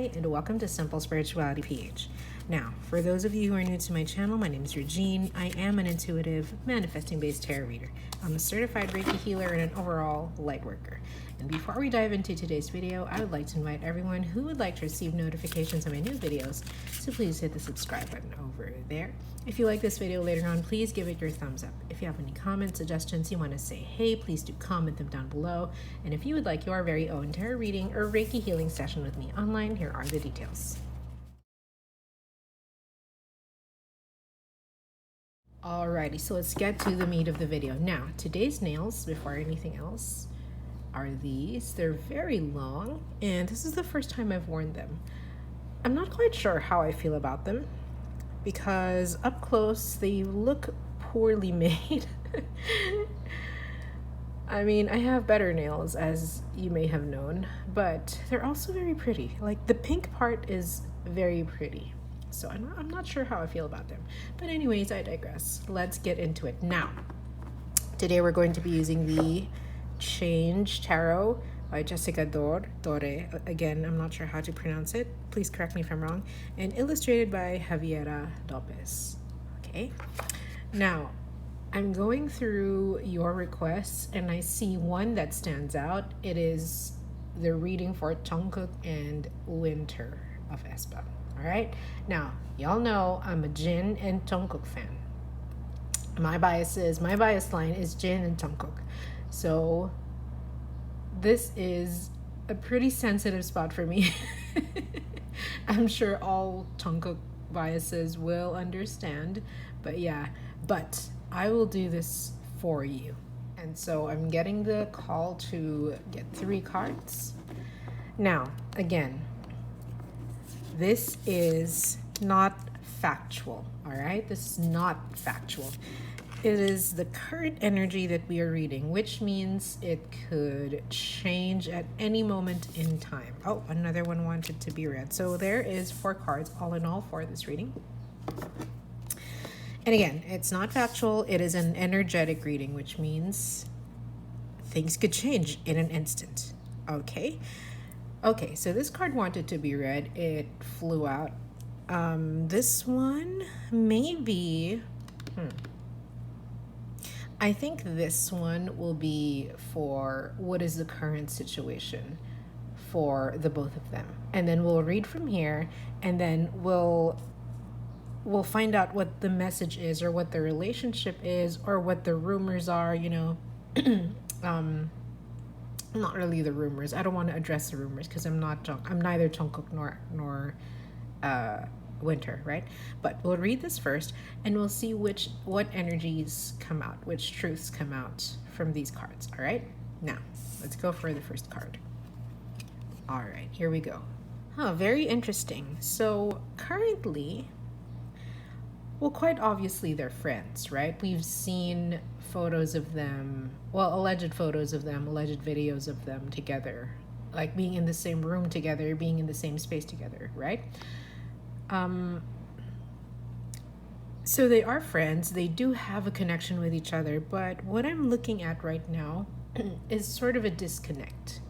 Hi, and welcome to SimpleSpiritualityPH. Now, for those of you who are new to my channel, my name is Regine. I am an intuitive, manifesting-based tarot reader. I'm a certified Reiki healer and an overall light worker. And before we dive into today's video, I would like to invite everyone who would like to receive notifications of my new videos to please hit the subscribe button over there. If you like this video later on, please give it your thumbs up. If you have any comments, suggestions, you want to say hey, please do comment them down below. And if you would like your very own tarot reading or Reiki healing session with me online, here are the details. Alrighty, so let's get to the meat of the video. Now, today's nails, before anything else, are these. They're very long, and this is the first time I've worn them. I'm not quite sure how I feel about them, because up close, they look poorly made. I mean, I have better nails, as you may have known, but they're also very pretty. Like, the pink part is very pretty. So I'm not sure how I feel about them. But anyways, I digress. Let's get into it. Now, today we're going to be using the Change Tarot by Jessica Dore. Again, I'm not sure how to pronounce it. Please correct me if I'm wrong. And illustrated by Javiera Lopez. Okay. Now, I'm going through your requests and I see one that stands out. It is the reading for Jungkook and Winter of Aespa. All right. Now, y'all know I'm a Jin and Jungkook fan. My bias line is Jin and Jungkook. So this is a pretty sensitive spot for me. I'm sure all Jungkook biases will understand, but yeah, but I will do this for you. And so I'm getting the call to get 3 cards. Now, again, this is not factual, all right? This is not factual. It is the current energy that we are reading, which means it could change at any moment in time. Oh, another one wanted to be read. So there is 4 cards all in all for this reading. And again, it's not factual. It is an energetic reading, which means things could change in an instant, okay? Okay, so this card wanted to be read. It flew out. This one, maybe... I think this one will be for what is the current situation for the both of them. And then we'll read from here, and then we'll find out what the message is, or what the relationship is, or what the rumors are, you know. Not really the rumors. I don't want to address the rumors because I'm neither Jungkook nor Winter, right? But we'll read this first and we'll see what energies come out, which truths come out from these cards. All right, now let's go for the first card. All right, here we go. Very interesting. So currently, well, quite obviously they're friends, right? We've seen photos of them, well, alleged photos of them, alleged videos of them together, like being in the same room together, being in the same space together, right? So they are friends. They do have a connection with each other, but what I'm looking at right now is sort of a disconnect,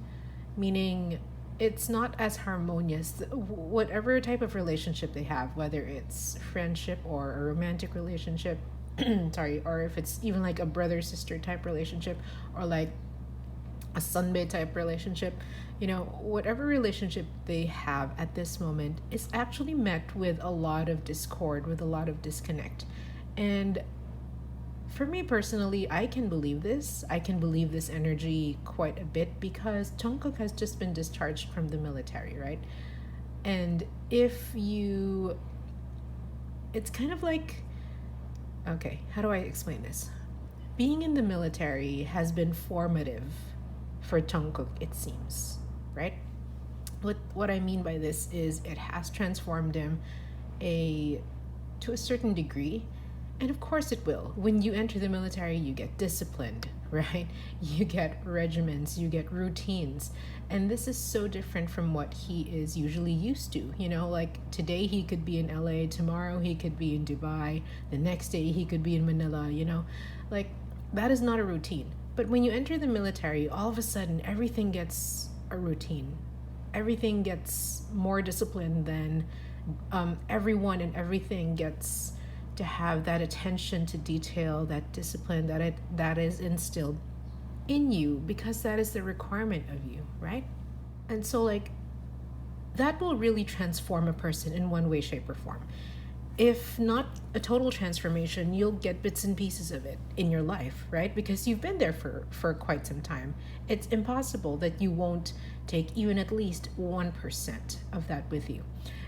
meaning it's not as harmonious. Whatever type of relationship they have, whether it's friendship or a romantic relationship, or if it's even like a brother-sister type relationship, or like a sunbae type relationship, you know, whatever relationship they have at this moment is actually met with a lot of discord, with a lot of disconnect. And for me personally, I can believe this. I can believe this energy quite a bit because Jungkook has just been discharged from the military, right? And it's kind of like, okay, how do I explain this? Being in the military has been formative for Jungkook, it seems, right? What I mean by this is it has transformed him to a certain degree. And of course it will. When you enter the military, you get disciplined, right? You get regiments, you get routines. And this is so different from what he is usually used to. You know, like today he could be in LA, tomorrow he could be in Dubai, the next day he could be in Manila, you know? Like, that is not a routine. But when you enter the military, all of a sudden everything gets a routine. everything gets more disciplined, then everyone and everything gets to have that attention to detail, that discipline that is instilled in you, because that is the requirement of you, right? And so like that will really transform a person in one way, shape, or form. If not a total transformation, you'll get bits and pieces of it in your life, right? Because you've been there for quite some time. It's impossible that you won't take even at least 1% of that with you.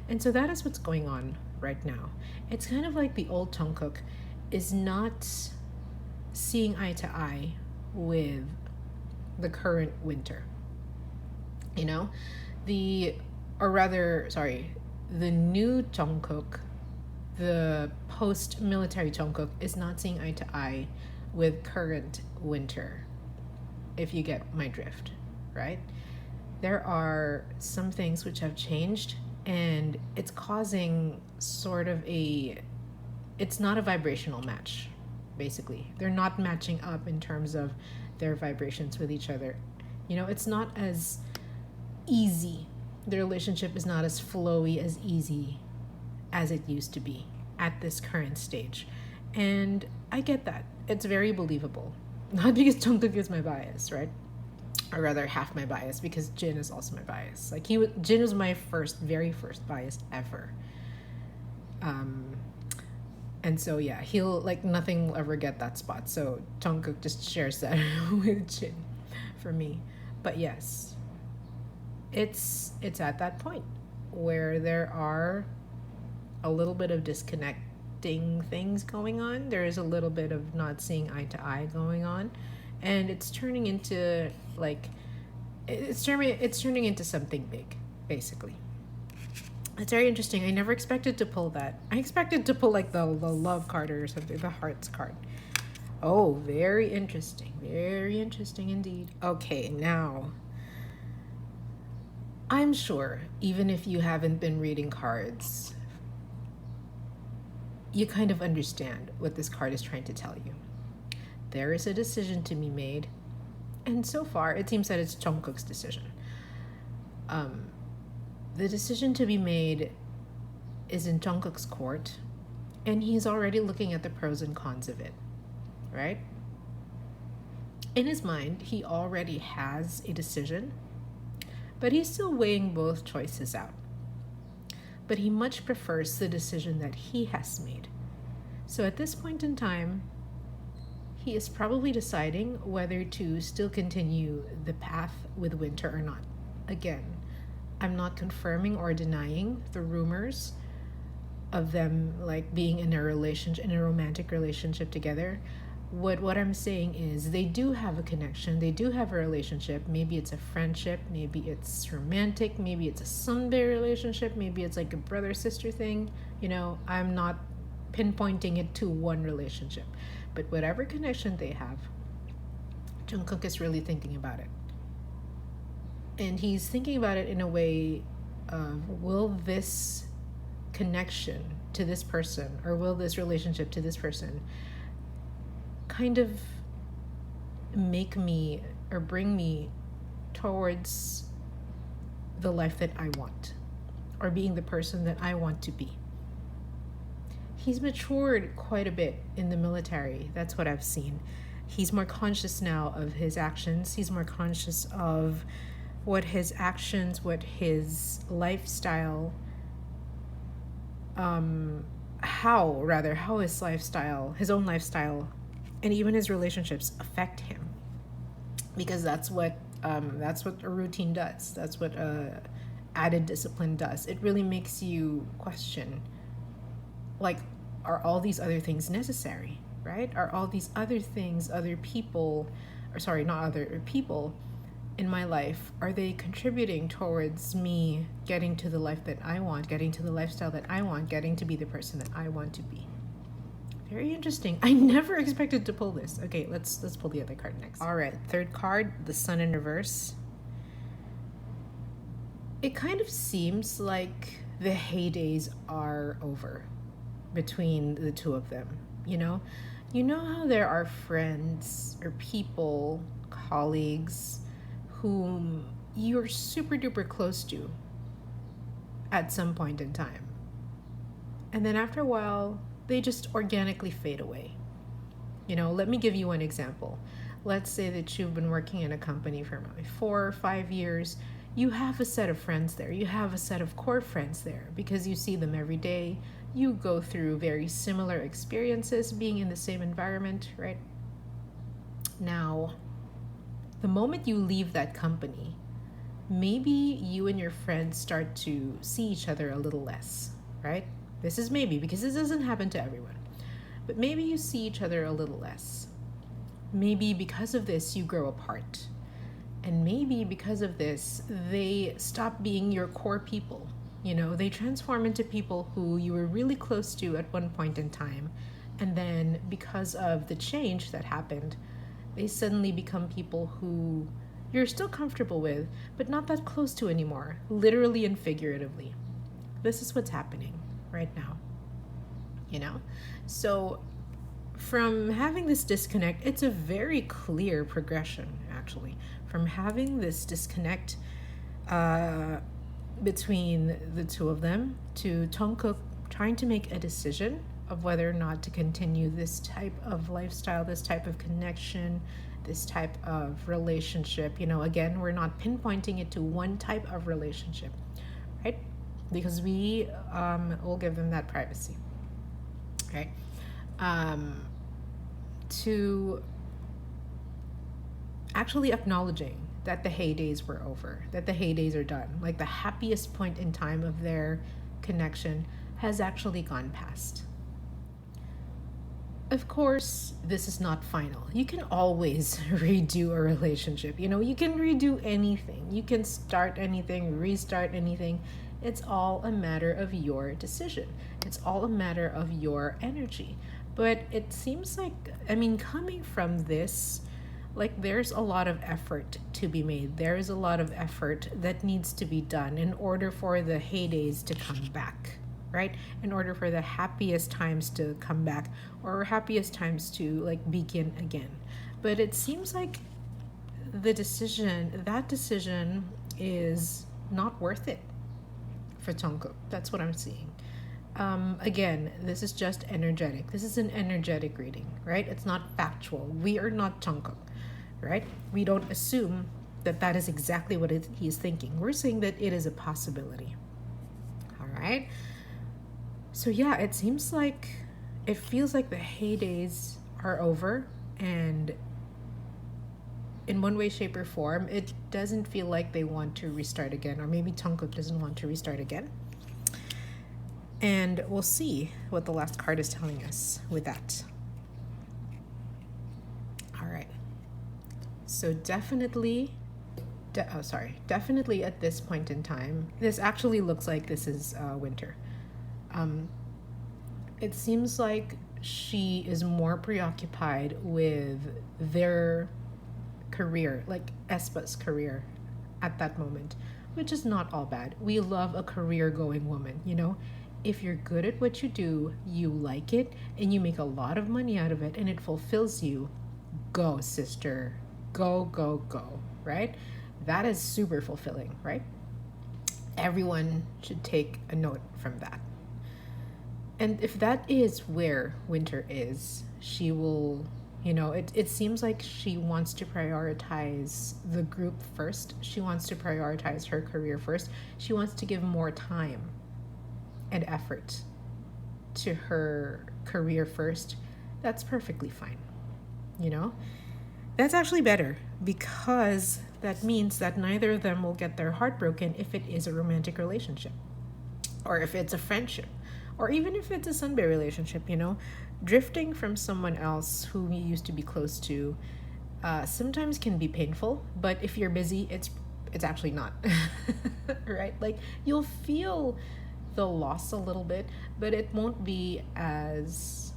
And so that is what's going on right now. It's kind of like the old Jungkook is not seeing eye to eye with the current winter. You know? The new Jungkook, the post-military Jungkook, is not seeing eye to eye with current winter, if you get my drift, right? There are some things which have changed, and it's causing sort of it's not a vibrational match, basically. They're not matching up in terms of their vibrations with each other. You know, it's not as easy. The relationship is not as flowy, as easy as it used to be at this current stage. And I get that. It's very believable. Not because Jungkook is my bias, right? Or rather half my bias, because Jin is also my bias. Like Jin was my very first bias ever. And so yeah, he'll like nothing will ever get that spot. So Jungkook just shares that with Jin for me. But yes, it's at that point where there are a little bit of disconnecting things going on. There is a little bit of not seeing eye to eye going on, and it's turning into like it's turning into something big, basically. It's very interesting. I never expected to pull that. I expected to pull like the love card or something, the hearts card. Oh, very interesting. Very interesting indeed. Okay, now I'm sure even if you haven't been reading cards, you kind of understand what this card is trying to tell you. There is a decision to be made, and so far it seems that it's Jungkook's decision. The decision to be made is in Jungkook's court, and he's already looking at the pros and cons of it, right? In his mind, he already has a decision, but he's still weighing both choices out. But he much prefers the decision that he has made. So at this point in time, he is probably deciding whether to still continue the path with winter or not. Again, I'm not confirming or denying the rumors of them like being in a romantic relationship together. What I'm saying is they do have a connection. They do have a relationship. Maybe it's a friendship. Maybe it's romantic. Maybe it's a Sunday relationship. Maybe it's like a brother-sister thing. You know, I'm not pinpointing it to one relationship. But whatever connection they have, Jungkook is really thinking about it. And he's thinking about it in a way of, will this connection to this person, or will this relationship to this person kind of make me or bring me towards the life that I want, or being the person that I want to be. He's matured quite a bit in the military. That's what I've seen. He's more conscious now of his actions. He's more conscious of what his actions, what his lifestyle, how his lifestyle, his own lifestyle, and even his relationships affect him. Because that's what a routine does. That's what added discipline does. It really makes you question, like, are all these other things necessary, right? Are all these other things, people in my life, are they contributing towards me getting to the life that I want, getting to the lifestyle that I want, getting to be the person that I want to be? Very interesting. I never expected to pull this. Okay, let's pull the other card next. All right, third card, the Sun in reverse. It kind of seems like the heydays are over between the two of them, you know how there are friends or people, colleagues, whom you're super duper close to at some point in time. And then after a while, they just organically fade away. Let me give you an example. Let's say that you've been working in a company for maybe 4 or 5 years. You have a set of friends there. You have a set of core friends there because you see them every day. You go through very similar experiences being in the same environment, right? Now, the moment you leave that company, maybe you and your friends start to see each other a little less, right? This is maybe, because this doesn't happen to everyone. But maybe you see each other a little less. Maybe because of this, you grow apart. And maybe because of this, they stop being your core people. They transform into people who you were really close to at one point in time. And then because of the change that happened, they suddenly become people who you're still comfortable with, but not that close to anymore, literally and figuratively. This is what's happening right now. So from having this disconnect, it's a very clear progression, actually, from having this disconnect between the two of them to Jungkook trying to make a decision of whether or not to continue this type of lifestyle, this type of connection, this type of relationship. Again, we're not pinpointing it to one type of relationship, right? Because we will give them that privacy, right? To actually acknowledging that the heydays were over, that the heydays are done. Like the happiest point in time of their connection has actually gone past. Of course, this is not final. You can always redo a relationship. You can redo anything. You can start anything, restart anything. It's all a matter of your decision. It's all a matter of your energy. But it seems like, coming from this, like there's a lot of effort to be made. There is a lot of effort that needs to be done in order for the heydays to come back, right? In order for the happiest times to come back, or happiest times to begin again. But it seems like that decision is not worth it for Jungkook. That's what I'm seeing. Again, this is just energetic. This is an energetic reading, right? It's not factual. We are not Jungkook, right? We don't assume that is exactly what he's thinking. We're saying that it is a possibility. All right? So yeah, it feels like the heydays are over, and in one way, shape, or form, it doesn't feel like they want to restart again, or maybe Jungkook doesn't want to restart again. And we'll see what the last card is telling us with that. All right. So definitely at this point in time, this actually looks like this is winter. It seems like she is more preoccupied with their career, like Aespa's career at that moment, which is not all bad. We love a career-going woman, If you're good at what you do, you like it, and you make a lot of money out of it, and it fulfills you, go, sister. Go, go, go, right? That is super fulfilling, right? Everyone should take a note from that. And if that is where winter is, she will, it seems like she wants to prioritize the group first. She wants to prioritize her career first. She wants to give more time and effort to her career first. That's perfectly fine. That's actually better, because that means that neither of them will get their heart broken if it is a romantic relationship, or if it's a friendship, or even if it's a Sunday relationship. Drifting from someone else who you used to be close to sometimes can be painful, but if you're busy, it's actually not. Right? You'll feel the loss a little bit, but it won't be as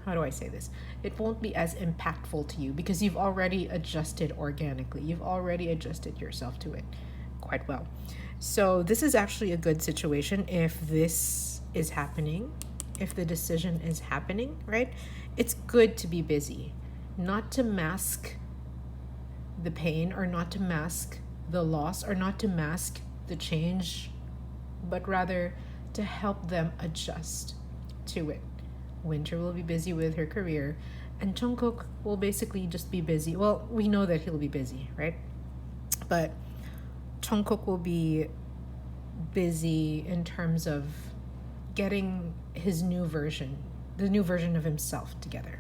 how do I say this? It won't be as impactful to you, because you've already adjusted organically. You've already adjusted yourself to it quite well. So this is actually a good situation if this is happening, if the decision is happening, right? It's good to be busy, not to mask the pain, or not to mask the loss, or not to mask the change, but rather to help them adjust to it. Winter will be busy with her career, and Jungkook will basically just be busy. Well, we know that he'll be busy, right? But Jungkook will be busy in terms of getting his new version, the new version of himself together.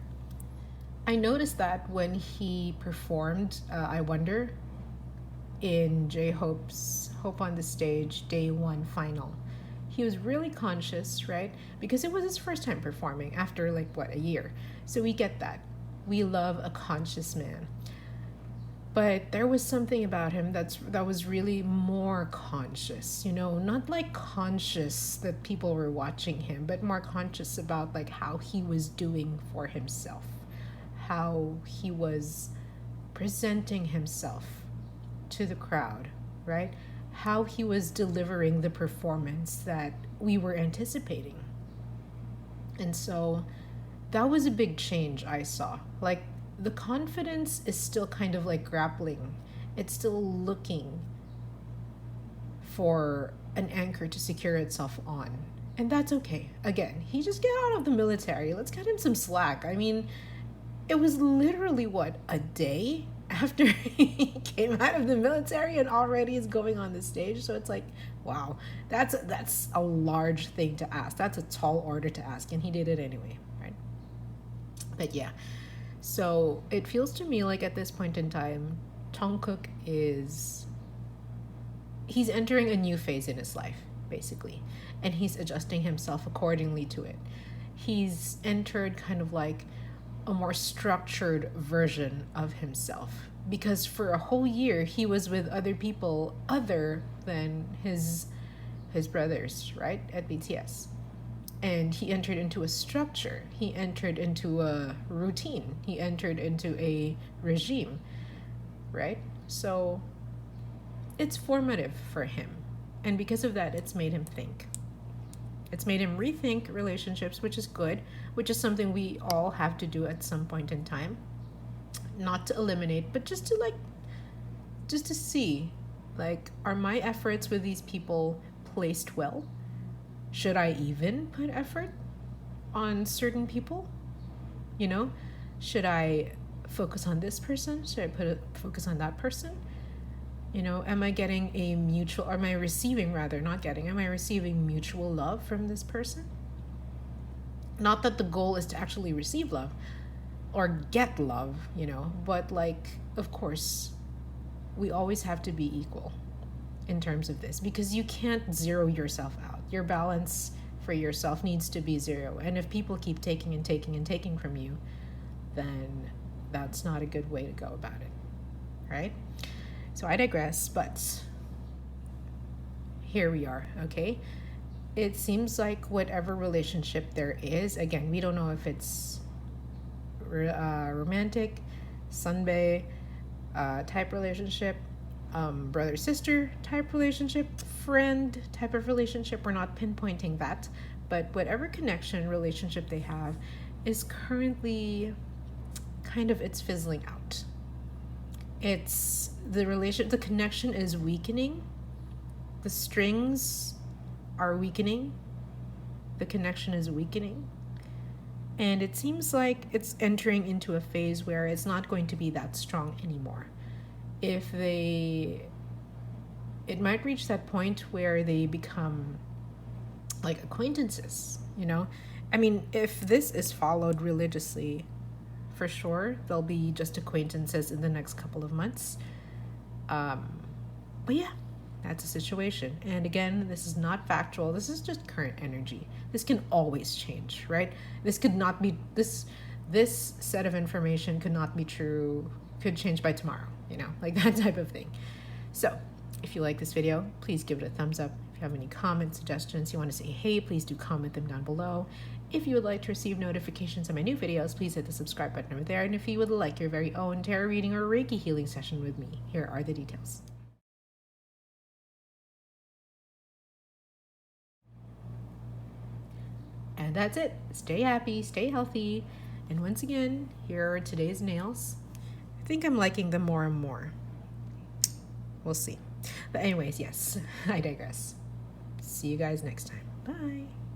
I noticed that when he performed I Wonder in J-Hope's Hope on the Stage Day 1 final, he was really conscious, right? Because it was his first time performing after like what, a year. So we get that. We love a conscious man. But there was something about him that was really more conscious, you know, not like conscious that people were watching him, but more conscious about like how he was doing for himself, how he was presenting himself to the crowd, right? How he was delivering the performance that we were anticipating. And so that was a big change I saw. Like, the confidence is still kind of like grappling. It's still looking for an anchor to secure itself on. And that's okay. Again, he just got out of the military. Let's cut him some slack. I mean, it was literally, what, a day after he came out of the military and already is going on the stage. So it's like, wow, that's a large thing to ask. That's a tall order to ask. And he did it anyway, right? But yeah. So it feels to me like at this point in time, Jungkook he's entering a new phase in his life, basically. And he's adjusting himself accordingly to it. He's entered kind of like a more structured version of himself. Because for a whole year, he was with other people other than his brothers, right, at BTS. And he entered into a structure. He entered into a routine. He entered into a regime, right? So it's formative for him. And because of that, it's made him think. It's made him rethink relationships, which is good, which is something we all have to do at some point in time. Not to eliminate, but just to see, like, are my efforts with these people placed well? Should I even put effort on certain people? You know, should I focus on this person? Should I focus on that person? You know, am I getting a mutual, or am I receiving mutual love from this person? Not that the goal is to actually receive love or get love, you know, but like, of course, we always have to be equal in terms of this, because you can't zero yourself out. Your balance for yourself needs to be zero. And if people keep taking and taking and taking from you, then that's not a good way to go about it, right? So I digress, but here we are, okay? It seems like whatever relationship there is, again, we don't know if it's romantic, sunbae type relationship, brother-sister type relationship, friend type of relationship. We're not pinpointing that, but whatever connection relationship they have is currently kind of, it's fizzling out. It's the connection is weakening. The strings are weakening. The connection is weakening. And it seems like it's entering into a phase where it's not going to be that strong anymore. It might reach that point where they become like acquaintances, you know? I mean, if this is followed religiously, for sure, they'll be just acquaintances in the next couple of months. But yeah, that's a situation. And again, this is not factual. This is just current energy. This can always change, right? This could not be, this set of information could not be true, could change by tomorrow, you know, like that type of thing. So if you like this video, please give it a thumbs up. If you have any comments, suggestions, you want to say hey, please do comment them down below. If you would like to receive notifications of my new videos, please hit the subscribe button over there. And if you would like your very own tarot reading or Reiki healing session with me, here are the details. And that's it. Stay happy, stay healthy. And once again, here are today's nails. think I'm liking them more and more. We'll see. But anyways, yes, I digress. See you guys next time. Bye.